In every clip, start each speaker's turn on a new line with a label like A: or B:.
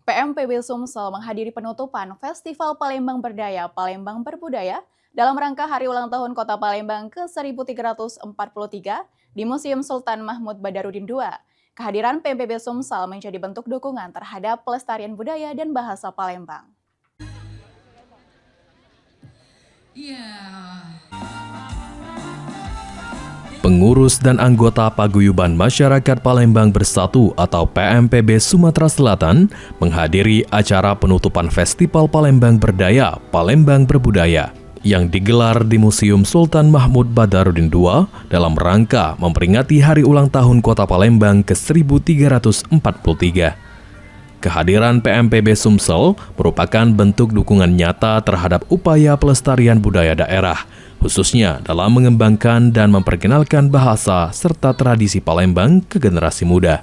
A: PMPB Sumsel menghadiri penutupan Festival Palembang Berdaya Palembang Berbudaya dalam rangka Hari Ulang Tahun Kota Palembang ke-1343 di Museum Sultan Mahmud Badarudin II. Kehadiran PMPB Sumsel menjadi bentuk dukungan terhadap pelestarian budaya dan bahasa Palembang.
B: Pengurus dan anggota Paguyuban Masyarakat Palembang Bersatu atau PMPB Sumatera Selatan menghadiri acara penutupan Festival Palembang Berdaya Palembang Berbudaya yang digelar di Museum Sultan Mahmud Badarudin II dalam rangka memperingati Hari Ulang Tahun Kota Palembang ke-1343. Kehadiran PMPB Sumsel merupakan bentuk dukungan nyata terhadap upaya pelestarian budaya daerah, khususnya dalam mengembangkan dan memperkenalkan bahasa serta tradisi Palembang ke generasi muda.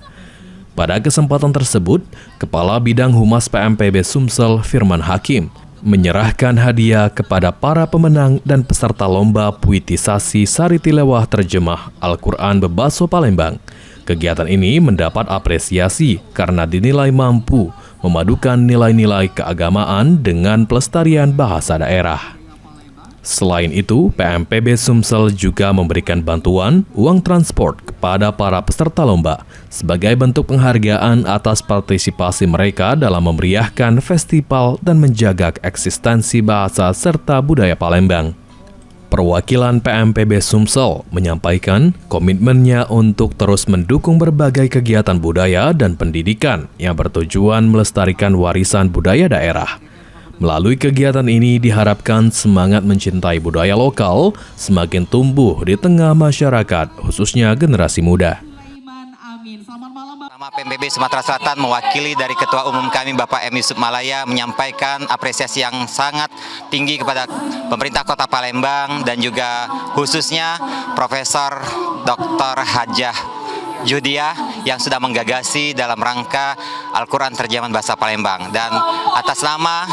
B: Pada kesempatan tersebut, Kepala Bidang Humas PMPB Sumsel Firman Hakim menyerahkan hadiah kepada para pemenang dan peserta lomba puitisasi Sari Tilawah Terjemah Al-Quran Bebaso Palembang. Kegiatan ini mendapat apresiasi karena dinilai mampu memadukan nilai-nilai keagamaan dengan pelestarian bahasa daerah. Selain itu, PMPB Sumsel juga memberikan bantuan uang transport kepada para peserta lomba sebagai bentuk penghargaan atas partisipasi mereka dalam memeriahkan festival dan menjaga eksistensi bahasa serta budaya Palembang. Perwakilan PMPB Sumsel menyampaikan komitmennya untuk terus mendukung berbagai kegiatan budaya dan pendidikan yang bertujuan melestarikan warisan budaya daerah. Melalui kegiatan ini diharapkan semangat mencintai budaya lokal semakin tumbuh di tengah masyarakat, khususnya generasi muda.
C: Nama PMPB Sumatera Selatan mewakili dari Ketua Umum kami Bapak M. Yusuf Malaya menyampaikan apresiasi yang sangat tinggi kepada pemerintah Kota Palembang dan juga khususnya Profesor Dr. Hajah Judia yang sudah menggagasi dalam rangka Al-Quran Terjemahan Bahasa Palembang, dan atas nama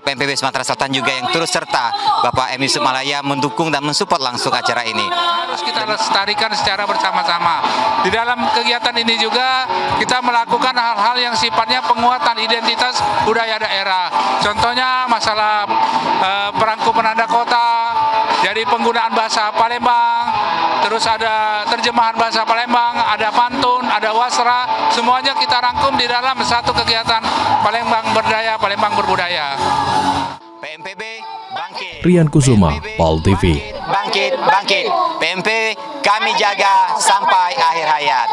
C: PMPB Sumatera Selatan juga yang turut serta Bapak M. Yusuf Malaya mendukung dan mensupport langsung acara ini.
D: Harus kita lestarikan secara bersama-sama. Di dalam kegiatan ini juga kita melakukan hal-hal yang sifatnya penguatan identitas budaya daerah. Contohnya masalah perangko penanda kota, jadi penggunaan bahasa Palembang, terus ada terjemahan bahasa Palembang, ada pantun, ada wasra, semuanya kita rangkum di dalam satu kegiatan Palembang Berdaya, Palembang Berbudaya.
C: PMPB bangkit.
B: Rian Kusuma, PAL TV.
C: Bangkit, bangkit. PMP kami jaga sampai akhir hayat.